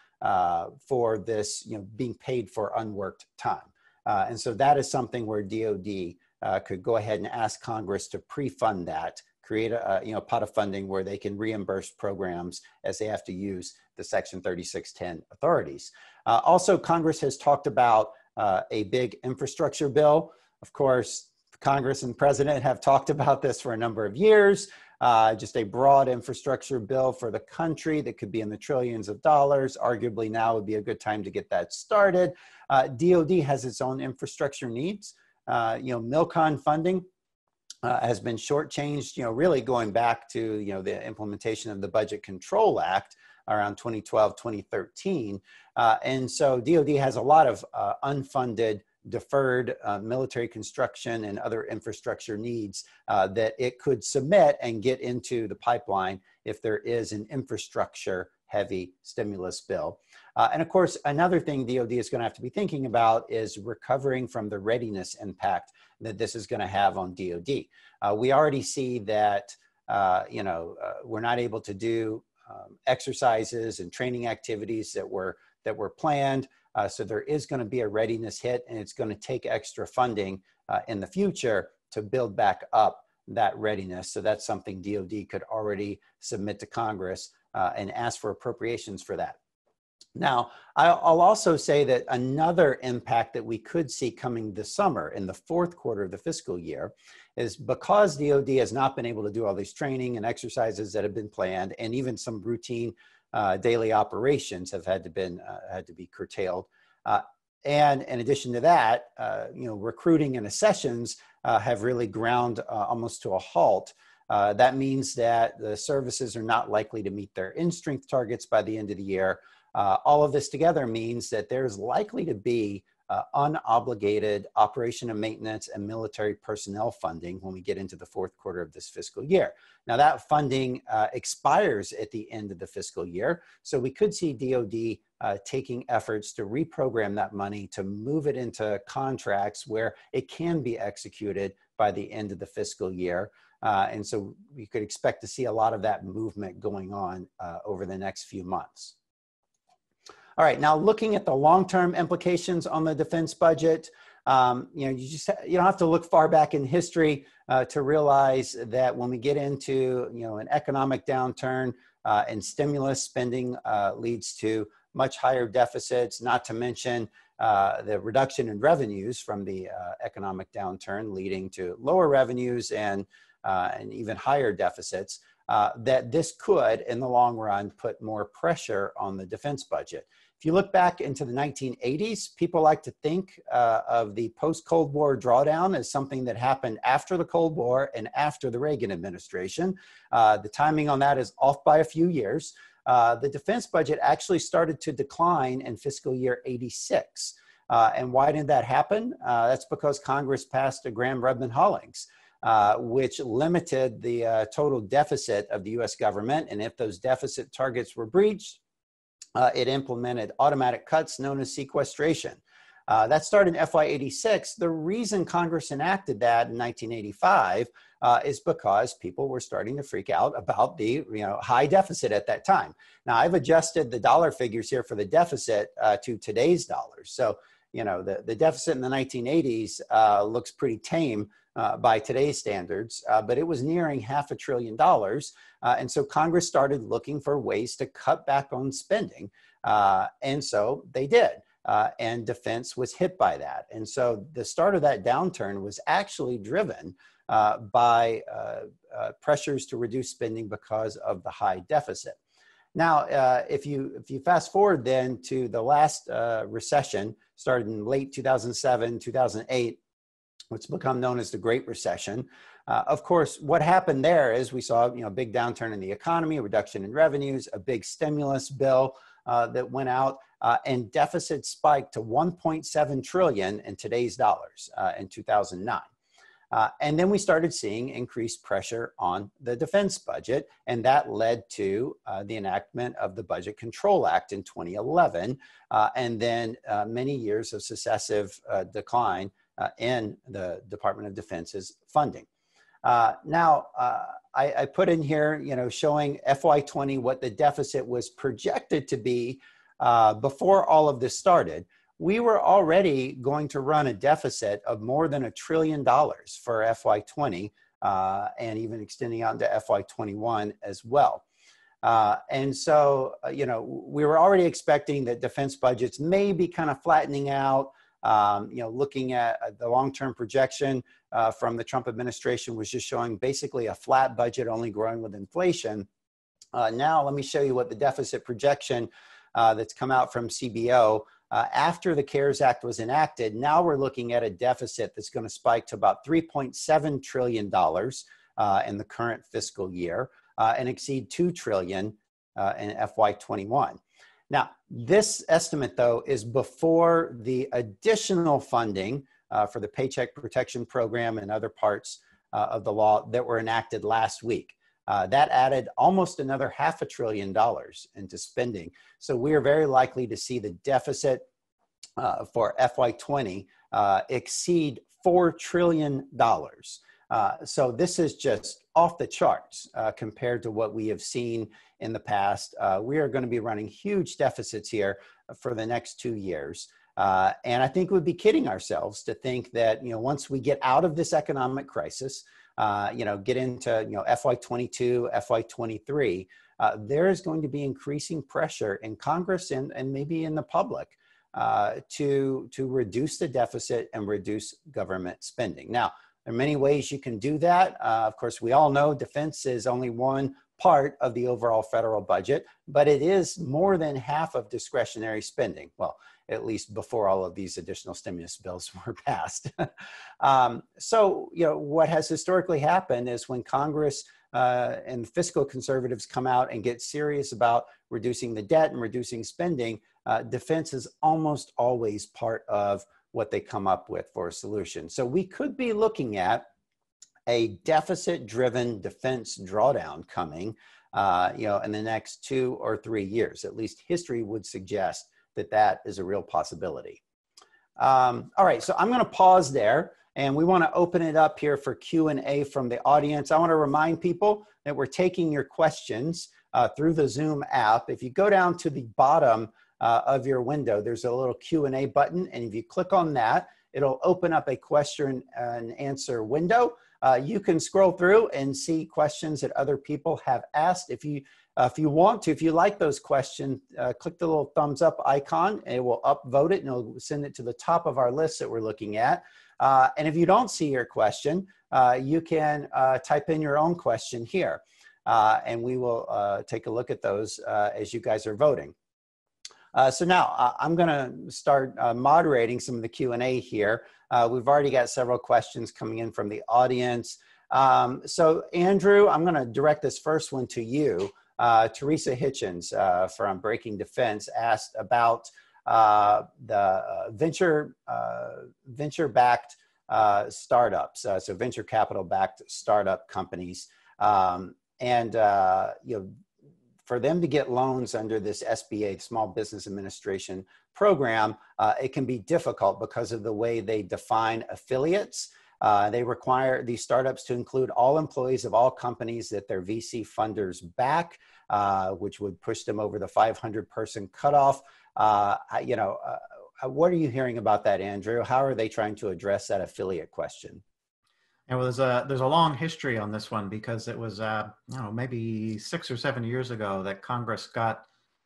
for this, being paid for unworked time? And so that is something where DoD could go ahead and ask Congress to pre-fund that, create a pot of funding where they can reimburse programs as they have to use the Section 3610 authorities. Also, Congress has talked about a big infrastructure bill. Of course, Congress and the President have talked about this for a number of years, just a broad infrastructure bill for the country that could be in the trillions of dollars. Arguably now would be a good time to get that started. DoD has its own infrastructure needs. MILCON funding has been shortchanged, really going back to, the implementation of the Budget Control Act around 2012, 2013. And so DoD has a lot of unfunded, deferred military construction and other infrastructure needs that it could submit and get into the pipeline if there is an infrastructure heavy stimulus bill. And of course, another thing DoD is going to have to be thinking about is recovering from the readiness impact that this is going to have on DoD. We already see that, we're not able to do exercises and training activities that were planned. So there is going to be a readiness hit, and it's going to take extra funding in the future to build back up that readiness. So that's something DoD could already submit to Congress and ask for appropriations for that. Now, I'll also say that another impact that we could see coming this summer in the fourth quarter of the fiscal year is because DoD has not been able to do all these training and exercises that have been planned, and even some routine daily operations have had to be curtailed. And in addition to that, recruiting and accessions have really ground almost to a halt. That means that the services are not likely to meet their in-strength targets by the end of the year. All of this together means that there's likely to be unobligated operation and maintenance and military personnel funding when we get into the fourth quarter of this fiscal year. Now that funding expires at the end of the fiscal year, so we could see DoD taking efforts to reprogram that money to move it into contracts where it can be executed by the end of the fiscal year. And so we could expect to see a lot of that movement going on over the next few months. All right, now looking at the long-term implications on the defense budget, you don't have to look far back in history to realize that when we get into an economic downturn and stimulus spending leads to much higher deficits, not to mention the reduction in revenues from the economic downturn leading to lower revenues and even higher deficits, that this could, in the long run, put more pressure on the defense budget. If you look back into the 1980s, people like to think of the post-Cold War drawdown as something that happened after the Cold War and after the Reagan administration. The timing on that is off by a few years. The defense budget actually started to decline in fiscal year 86. And why did that happen? That's because Congress passed a Graham-Rudman-Hollings, which limited the total deficit of the US government. And if those deficit targets were breached, it implemented automatic cuts known as sequestration. That started in FY86. The reason Congress enacted that in 1985 is because people were starting to freak out about the high deficit at that time. Now, I've adjusted the dollar figures here for the deficit to today's dollars. So, the deficit in the 1980s looks pretty tame by today's standards, but it was nearing $500 billion. And so Congress started looking for ways to cut back on spending. And so they did. And defense was hit by that. And so the start of that downturn was actually driven by pressures to reduce spending because of the high deficit. Now, if you fast forward then to the last recession, started in late 2007, 2008, what's become known as the Great Recession. Of course, what happened there is we saw a big downturn in the economy, a reduction in revenues, a big stimulus bill that went out, and deficit spiked to 1.7 trillion in today's dollars in 2009. And then we started seeing increased pressure on the defense budget, and that led to the enactment of the Budget Control Act in 2011, and then many years of successive decline in the Department of Defense's funding. Now, I put in here, showing FY20 what the deficit was projected to be before all of this started. We were already going to run a deficit of more than $1 trillion for FY20 and even extending out into FY21 as well. And so, we were already expecting that defense budgets may be kind of flattening out. Looking at the long-term projection from the Trump administration was just showing basically a flat budget only growing with inflation. Now, let me show you what the deficit projection that's come out from CBO after the CARES Act was enacted. Now we're looking at a deficit that's going to spike to about $3.7 trillion in the current fiscal year and exceed $2 trillion in FY21. Now, this estimate, though, is before the additional funding for the Paycheck Protection Program and other parts of the law that were enacted last week. That added almost another $500 billion into spending. So we are very likely to see the deficit for FY20 exceed $4 trillion. So this is just off the charts compared to what we have seen in the past. We are going to be running huge deficits here for the next 2 years. And I think we'd be kidding ourselves to think that, once we get out of this economic crisis, get into, FY22, FY23, there is going to be increasing pressure in Congress and maybe in the public to reduce the deficit and reduce government spending. Now, there are many ways you can do that. Of course, we all know defense is only one part of the overall federal budget, but it is more than half of discretionary spending. Well, at least before all of these additional stimulus bills were passed. So, what has historically happened is when Congress and fiscal conservatives come out and get serious about reducing the debt and reducing spending, defense is almost always part of what they come up with for a solution. So we could be looking at a deficit-driven defense drawdown coming, in the next 2 or 3 years. At least history would suggest that is a real possibility. All right, so I'm going to pause there, and we want to open it up here for Q&A from the audience. I want to remind people that we're taking your questions through the Zoom app. If you go down to the bottom of your window, there's a little Q&A button, and if you click on that, it'll open up a question and answer window. You can scroll through and see questions that other people have asked. If you want to, if you like those questions, click the little thumbs up icon, and it will upvote it, and it'll send it to the top of our list that we're looking at. And if you don't see your question, you can type in your own question here, and we will take a look at those as you guys are voting. So now I'm going to start moderating some of the Q&A here. We've already got several questions coming in from the audience. So Andrew, I'm going to direct this first one to you. Teresa Hitchens from Breaking Defense asked about the venture-backed startups, so venture capital-backed startup companies, for them to get loans under this SBA, Small Business Administration program, it can be difficult because of the way they define affiliates. They require these startups to include all employees of all companies that their VC funders back, which would push them over the 500-person cutoff. what are you hearing about that, Andrew? How are they trying to address that affiliate question? And there's a long history on this one, because it was I don't know, maybe 6 or 7 years ago that Congress got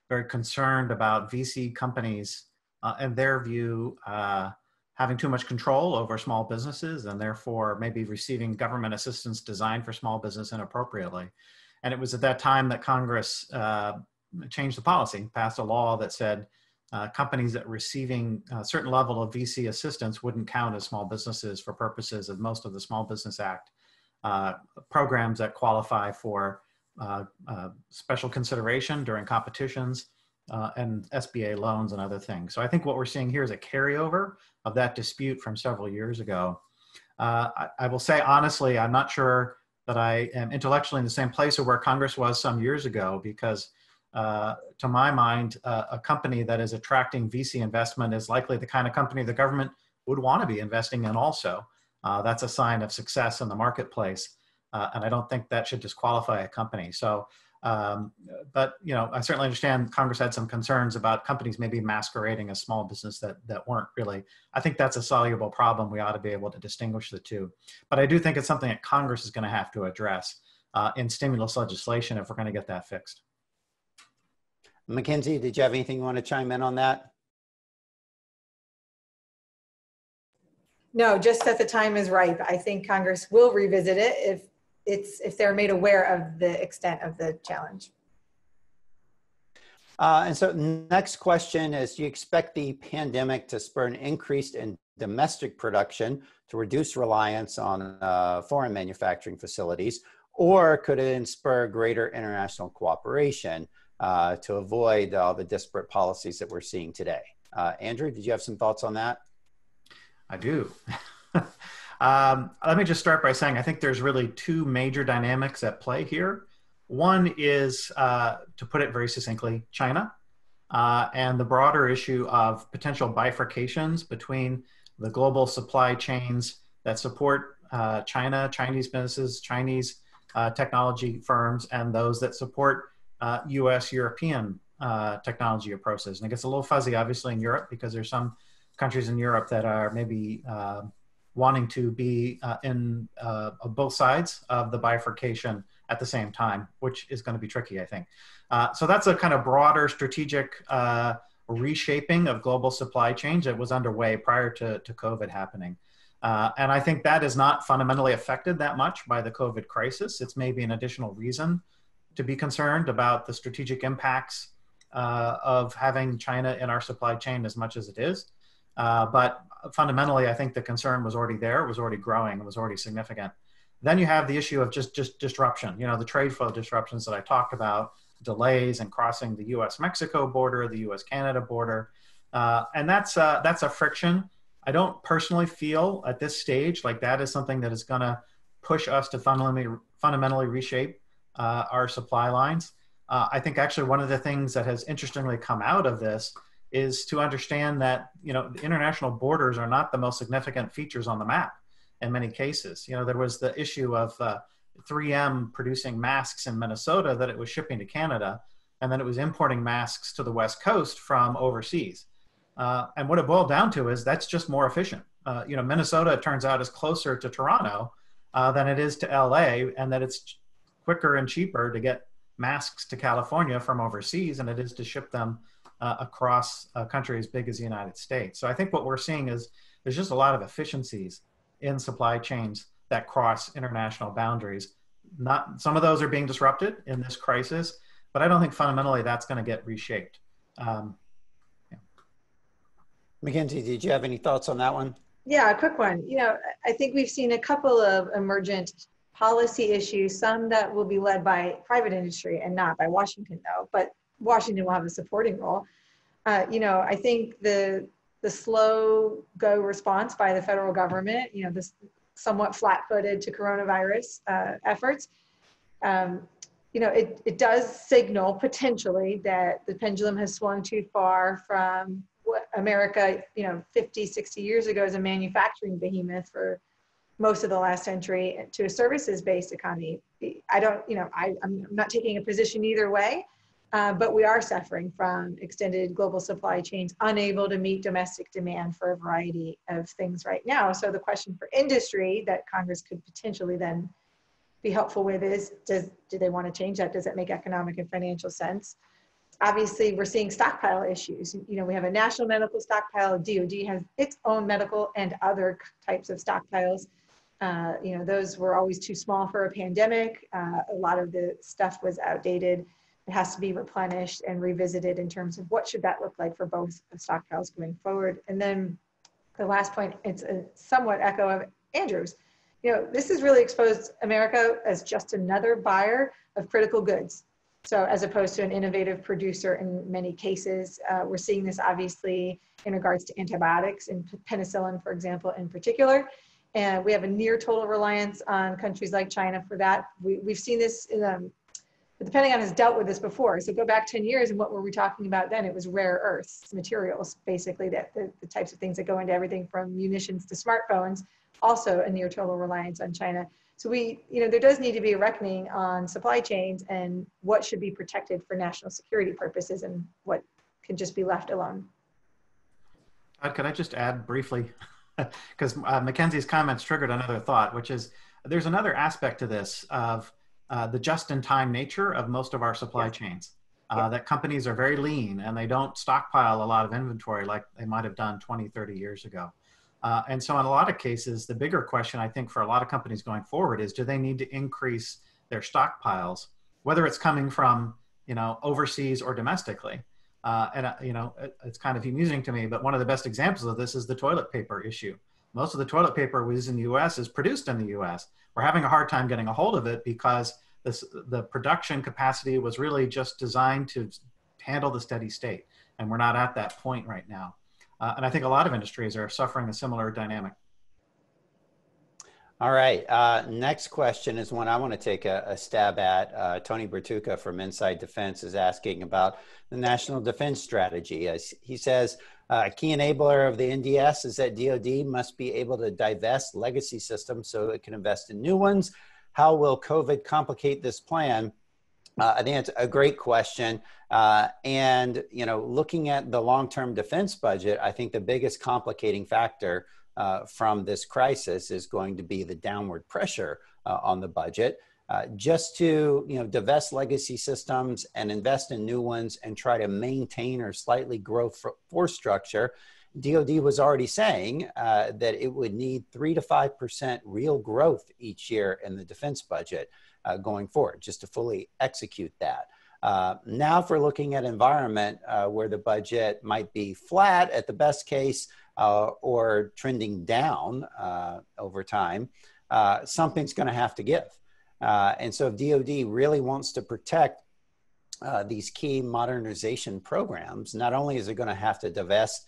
very concerned about VC companies and their view having too much control over small businesses, and therefore maybe receiving government assistance designed for small business inappropriately. And it was at that time that Congress changed the policy, passed a law that said companies that receiving a certain level of VC assistance wouldn't count as small businesses for purposes of most of the Small Business Act programs that qualify for special consideration during competitions and SBA loans and other things. So I think what we're seeing here is a carryover of that dispute from several years ago. I will say, honestly, I'm not sure that I am intellectually in the same place of where Congress was some years ago, because to my mind, a company that is attracting VC investment is likely the kind of company the government would want to be investing in also. That's a sign of success in the marketplace. And I don't think that should disqualify a company. So, but you know, I certainly understand Congress had some concerns about companies maybe masquerading as small business that weren't really. I think that's a soluble problem. We ought to be able to distinguish the two. But I do think it's something that Congress is going to have to address in stimulus legislation if we're going to get that fixed. Mackenzie, did you have anything you want to chime in on that? No, just that the time is ripe. I think Congress will revisit it if they're made aware of the extent of the challenge. And so next question is, do you expect the pandemic to spur an increase in domestic production to reduce reliance on foreign manufacturing facilities, or could it spur greater international cooperation to avoid all the disparate policies that we're seeing today? Andrew, did you have some thoughts on that? I do. Let me just start by saying I think there's really two major dynamics at play here. One is, to put it very succinctly, China and the broader issue of potential bifurcations between the global supply chains that support China, Chinese businesses, Chinese technology firms, and those that support US, European technology approaches. And it gets a little fuzzy, obviously, in Europe, because there's some countries in Europe that are maybe wanting to be in both sides of the bifurcation at the same time, which is going to be tricky, I think. So that's a kind of broader strategic reshaping of global supply chains that was underway prior to COVID happening. And I think that is not fundamentally affected that much by the COVID crisis. It's maybe an additional reason to be concerned about the strategic impacts of having China in our supply chain as much as it is. But fundamentally, I think the concern was already there, it was already growing, it was already significant. Then you have the issue of just disruption, you know, the trade flow disruptions that I talked about, delays in crossing the US-Mexico border, the US-Canada border. And that's a friction. I don't personally feel at this stage like that is something that is going to push us to fundamentally reshape our supply lines. I think actually one of the things that has interestingly come out of this is to understand that, you know, the international borders are not the most significant features on the map in many cases. You know, there was the issue of 3M producing masks in Minnesota that it was shipping to Canada, and then it was importing masks to the West Coast from overseas. And what it boiled down to is that's just more efficient. You know, Minnesota, it turns out, is closer to Toronto than it is to LA, and that it's quicker and cheaper to get masks to California from overseas than it is to ship them across a country as big as the United States. So I think what we're seeing is there's just a lot of efficiencies in supply chains that cross international boundaries. Not some of those are being disrupted in this crisis, but I don't think fundamentally that's going to get reshaped. Yeah. Mackenzie, did you have any thoughts on that one? Yeah, a quick one. You know, I think we've seen a couple of emergent policy issues, some that will be led by private industry and not by Washington, though, but Washington will have a supporting role. You know, I think the slow go response by the federal government, you know, this somewhat flat-footed to coronavirus efforts, you know, it does signal potentially that the pendulum has swung too far from what America, you know, 50, 60 years ago as a manufacturing behemoth for most of the last century to a services-based economy. I don't, you know, I'm not taking a position either way, but we are suffering from extended global supply chains, unable to meet domestic demand for a variety of things right now. So the question for industry that Congress could potentially then be helpful with is, do they want to change that? Does it make economic and financial sense? Obviously, we're seeing stockpile issues. You know, we have a national medical stockpile. DoD has its own medical and other types of stockpiles. You know, those were always too small for a pandemic. A lot of the stuff was outdated. It has to be replenished and revisited in terms of what should that look like for both stockpiles going forward. And then the last point, it's a somewhat echo of Andrew's. You know, this has really exposed America as just another buyer of critical goods. So as opposed to an innovative producer in many cases, we're seeing this obviously in regards to antibiotics and penicillin, for example, in particular. And we have a near total reliance on countries like China for that. We've seen this in the Pentagon has dealt with this before. So go back 10 years and what were we talking about then? It was rare earths, materials, basically that the types of things that go into everything from munitions to smartphones, also a near total reliance on China. So you know, there does need to be a reckoning on supply chains and what should be protected for national security purposes and what can just be left alone. Could I just add briefly, because Mackenzie's comments triggered another thought, which is there's another aspect to this of the just-in-time nature of most of our supply chains. That companies are very lean and they don't stockpile a lot of inventory like they might have done 20, 30 years ago. And so in a lot of cases, the bigger question I think for a lot of companies going forward is, do they need to increase their stockpiles, whether it's coming from, you know, overseas or domestically? You know, it's kind of amusing to me, but one of the best examples of this is the toilet paper issue. Most of the toilet paper we use in the US is produced in the US. We're having a hard time getting a hold of it because the production capacity was really just designed to handle the steady state. And we're not at that point right now. And I think a lot of industries are suffering a similar dynamic. All right, next question is one I want to take a stab at. Tony Bertuca from Inside Defense is asking about the National Defense Strategy. As he says, a key enabler of the NDS is that DoD must be able to divest legacy systems so it can invest in new ones. How will COVID complicate this plan? I think it's a great question. And, you know, looking at the long-term defense budget, I think the biggest complicating factor from this crisis is going to be the downward pressure on the budget. Just to, you know, divest legacy systems and invest in new ones and try to maintain or slightly grow force structure, DoD was already saying that it would need 3 to 5% real growth each year in the defense budget going forward, just to fully execute that. Now, if we're looking at environment where the budget might be flat at the best case or trending down over time, something's going to have to give. And so if DoD really wants to protect these key modernization programs, not only is it going to have to divest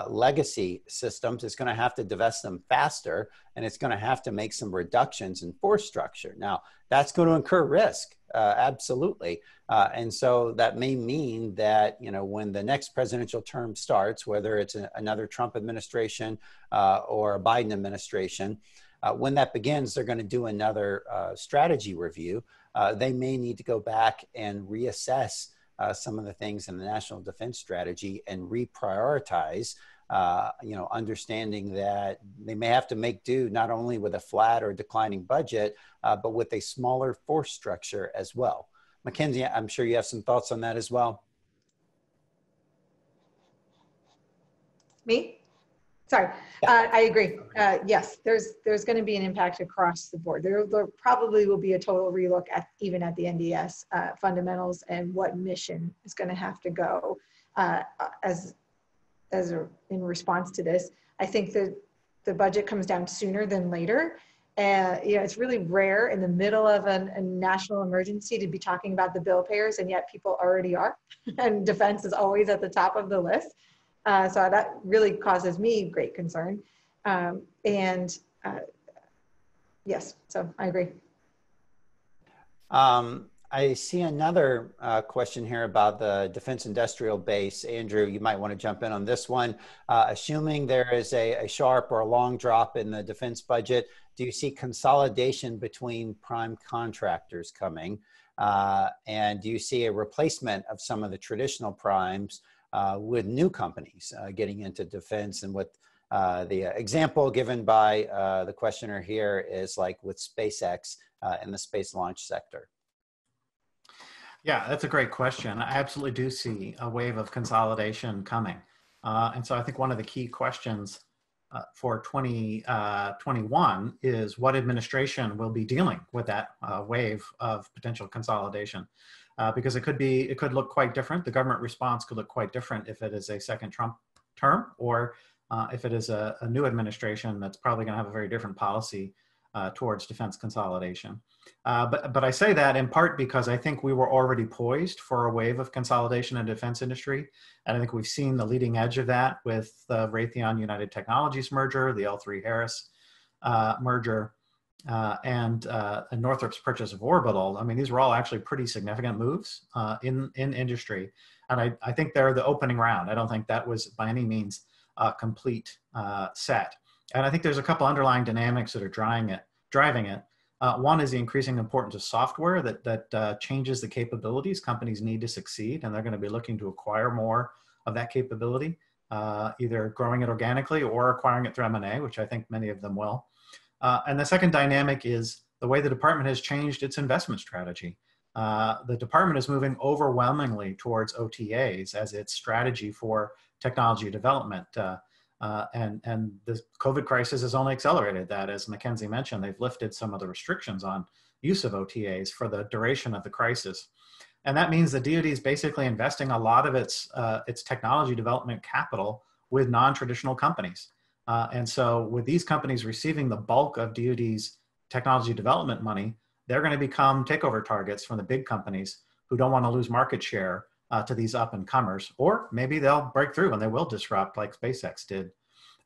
legacy systems, it's going to have to divest them faster, and it's going to have to make some reductions in force structure. Now, that's going to incur risk, absolutely. And so that may mean that, you know, when the next presidential term starts, whether it's another Trump administration or a Biden administration, when that begins, they're going to do another strategy review. They may need to go back and reassess some of the things in the National Defense Strategy and reprioritize, you know, understanding that they may have to make do not only with a flat or declining budget, but with a smaller force structure as well. Mackenzie, I'm sure you have some thoughts on that as well. Me? Sorry, I agree. Yes, there's going to be an impact across the board. There probably will be a total relook at even at the NDS fundamentals and what mission is going to have to go in response to this. I think that the budget comes down sooner than later. And you know, it's really rare in the middle of a national emergency to be talking about the bill payers, and yet people already are, and defense is always at the top of the list. So that really causes me great concern. Yes, so I agree. I see another question here about the defense industrial base. Andrew, you might want to jump in on this one. Assuming there is a sharp or a long drop in the defense budget, do you see consolidation between prime contractors coming? And do you see a replacement of some of the traditional primes with new companies getting into defense? And what the example given by the questioner here is like with SpaceX in the space launch sector. Yeah, that's a great question. I absolutely do see a wave of consolidation coming. And so I think one of the key questions for 2021 is what administration will be dealing with that wave of potential consolidation. Because it could look quite different. The government response could look quite different if it is a second Trump term, or if it is a new administration that's probably going to have a very different policy towards defense consolidation. But I say that in part because I think we were already poised for a wave of consolidation in the defense industry. And I think we've seen the leading edge of that with the Raytheon United Technologies merger, the L3 Harris merger, and Northrop's purchase of Orbital. I mean, these were all actually pretty significant moves in industry. And I think they're the opening round. I don't think that was by any means a complete set. And I think there's a couple underlying dynamics that are driving it. One is the increasing importance of software that changes the capabilities companies need to succeed, and they're going to be looking to acquire more of that capability, either growing it organically or acquiring it through M&A, which I think many of them will. And the second dynamic is the way the department has changed its investment strategy. The department is moving overwhelmingly towards OTAs as its strategy for technology development. And the COVID crisis has only accelerated that. As Mackenzie mentioned, they've lifted some of the restrictions on use of OTAs for the duration of the crisis. And that means the DoD is basically investing a lot of its technology development capital with non-traditional companies. And so with these companies receiving the bulk of DoD's technology development money, they're going to become takeover targets from the big companies who don't want to lose market share to these up and comers, or maybe they'll break through and they will disrupt like SpaceX did.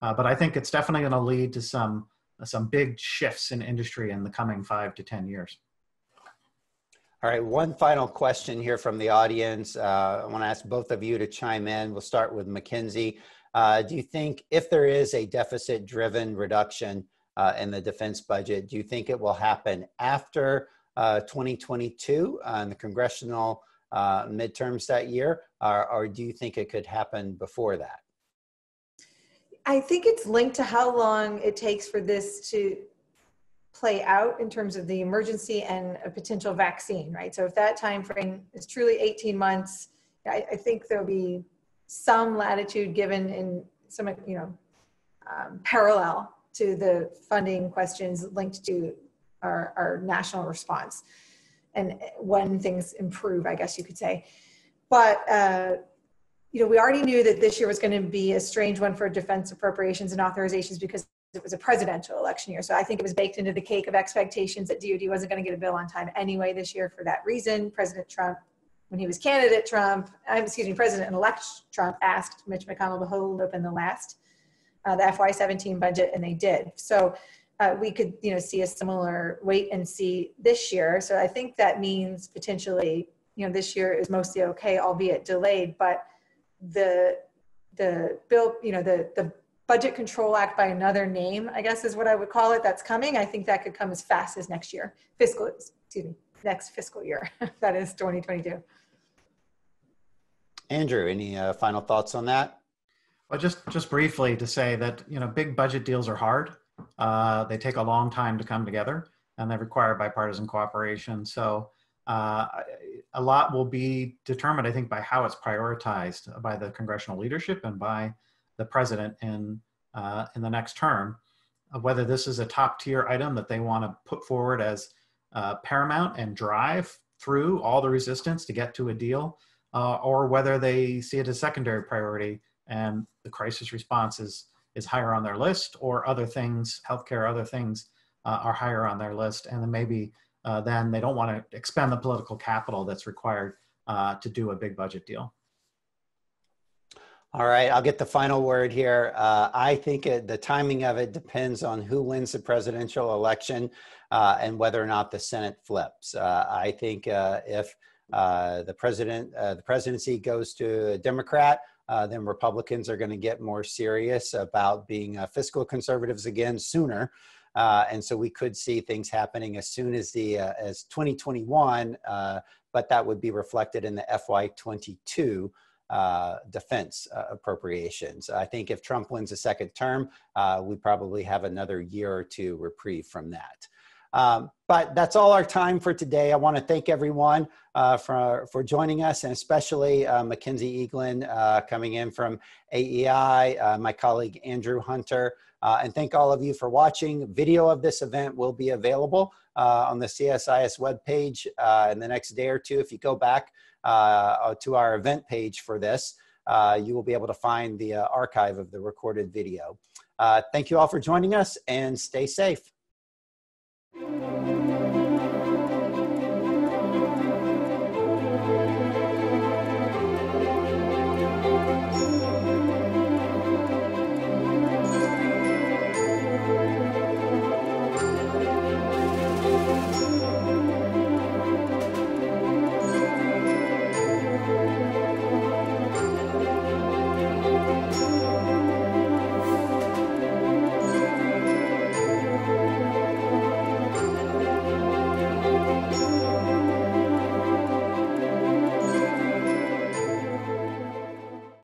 But I think it's definitely going to lead to some big shifts in industry in the coming 5 to 10 years. All right, one final question here from the audience. I want to ask both of you to chime in. We'll start with Mackenzie. Do you think if there is a deficit-driven reduction in the defense budget, do you think it will happen after 2022 in the congressional midterms that year, or do you think it could happen before that? I think it's linked to how long it takes for this to play out in terms of the emergency and a potential vaccine, right? So if that time frame is truly 18 months, I think there'll be some latitude given in some, parallel to the funding questions linked to our national response and when things improve, I guess you could say. But, we already knew that this year was going to be a strange one for defense appropriations and authorizations because it was a presidential election year. So I think it was baked into the cake of expectations that DoD wasn't going to get a bill on time anyway this year for that reason. President Trump, when he was President-elect Trump asked Mitch McConnell to hold open the FY17 budget, and they did. So we could, see a similar wait and see this year. So I think that means potentially, this year is mostly okay, albeit delayed, but the bill, the Budget Control Act by another name, I guess is what I would call it, that's coming. I think that could come as fast as next fiscal year. That is 2022. Andrew, any final thoughts on that? Well, just briefly to say that, big budget deals are hard. They take a long time to come together, and they require bipartisan cooperation. So a lot will be determined, I think, by how it's prioritized by the congressional leadership and by the president in the next term, of whether this is a top tier item that they want to put forward as paramount and drive through all the resistance to get to a deal, or whether they see it as secondary priority and the crisis response is higher on their list, or other things, healthcare, other things are higher on their list, and then maybe then they don't want to expend the political capital that's required to do a big budget deal. All right, I'll get the final word here. I think the timing of it depends on who wins the presidential election and whether or not the Senate flips. I think if the presidency goes to a Democrat, then Republicans are going to get more serious about being fiscal conservatives again sooner. And so we could see things happening as soon as as 2021, but that would be reflected in the FY22 defense appropriations. I think if Trump wins a second term, we probably have another year or two reprieve from that. But that's all our time for today. I want to thank everyone for joining us, and especially Mackenzie Eaglen coming in from AEI, my colleague Andrew Hunter, and thank all of you for watching. Video of this event will be available on the CSIS webpage in the next day or two. If you go back to our event page for this, you will be able to find the archive of the recorded video. Thank you all for joining us, and stay safe.